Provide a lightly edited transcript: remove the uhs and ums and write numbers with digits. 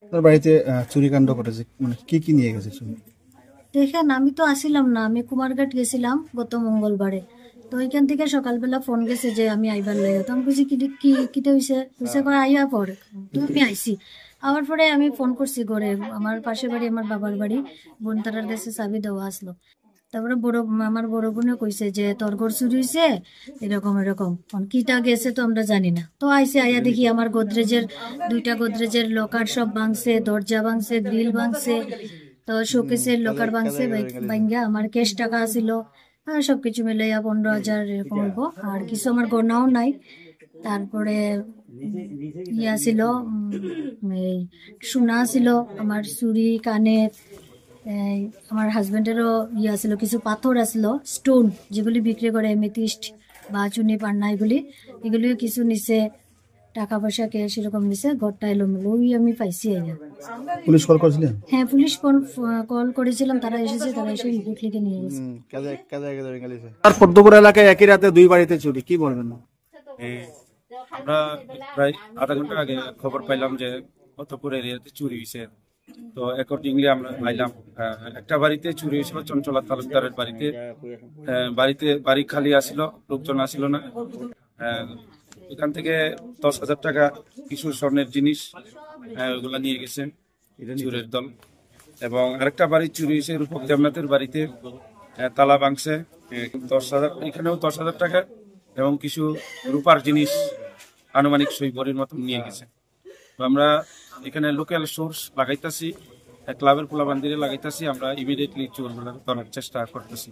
তোর বাড়িতে চুরিকাণ্ড ঘটেছে, মানে কি কি নিয়ে গেছে চুরি? দেখেন, আমি তো আসিলাম না, আমি কুমারঘাট গেছিলাম গত মঙ্গলবারে। তো ওইখান থেকে সকালবেলা ফোন গেছে যে আমি আইবার লাগে। তো আমি বুঝি কি কি কিটা হয়েছে হয়েছে কয় আইয়া পর। তো আমি আইসি। আবার পরে আমি ফোন করছি ঘরে, আমার পাশের বাড়ি আমার বাবার বাড়ি, বোন তারার কাছে চাবি দেওয়া আসলো। তারপরে আমার বড় বোনে কইছে যে তোর ঘর চুরি হয়েছে, এরকম এরকম। কিটা গেছে তো আমরা জানি না। তো আইসে আইয়া দেখি আমার গোদরেজের দুইটা গোদরেজের লকার সব ভাঙছে, দরজা ভাঙছে, গ্রিল ভাঙছে। তো শোকেসের লকার ভাঙছে, ভাঙ্গা আমার ক্যাশ টাকা আছিল। সবকিছু মিলাইয়া 15,000 এরকম হইব। আর কিছু আমার গয়নাও নাই। তারপরে ইয়া ছিল, এই সোনা ছিল, আমার চুড়ি কানের, এই আমার হাজবেন্ডেরও ইয়ে আছিল, কিছু পাথর আছিল, স্টোন যেগুলি বিক্রি করে, এমেথিস্ট বা চুনি পান্না, এগুলিও কিছু নিছে। টাকা পয়সা ক্যাশ এরকম নিছে। ঘরটা এলোমেলো, ওই আমি পাইছি আইয়া। পুলিশ কল করেছিলেন? হ্যাঁ, পুলিশ কল করেছিলাম, তারা এসেছে, তারা এসে রিপোর্ট লিখে নিয়ে গেছে। আর পদ্মপুর এলাকায় একই রাতে দুই বাড়িতে চুরি, কি বলবেন? এই আমরা প্রায় আধা ঘন্টা আগে খবর পাইলাম যে ফতেপুর এরিয়াতে চুরি হয়েছে। তো অ্যাকর্ডিংলি আমরা আইলাম। একটা বাড়িতে চুরি হয়েছিল, চঞ্চলা তালুকদারের বাড়িতে। বাড়ি খালি আসিল, লোকজন আসিল না। আহ, এখান থেকে 10,000 টাকা, কিছু স্বর্ণের জিনিস, ওগুলা নিয়ে গেছে চোরের দল। এবং আরেকটা বাড়ি চুরি হয়েছে রূপক দেবনাথের বাড়িতে, তালা ভাঙছে। 10,000, এখানেও 10,000 টাকা এবং কিছু রূপার জিনিস আনুমানিক 6 ভরির মতো নিয়ে গেছে। তো আমরা এখানে লোকাল সোর্স লাগাইতাছি, ক্লাবের পোলাবান্দিরে লাগাইতাছি, আমরা ইমিডিয়েটলি চোরগুলো ধরার চেষ্টা করতেছি।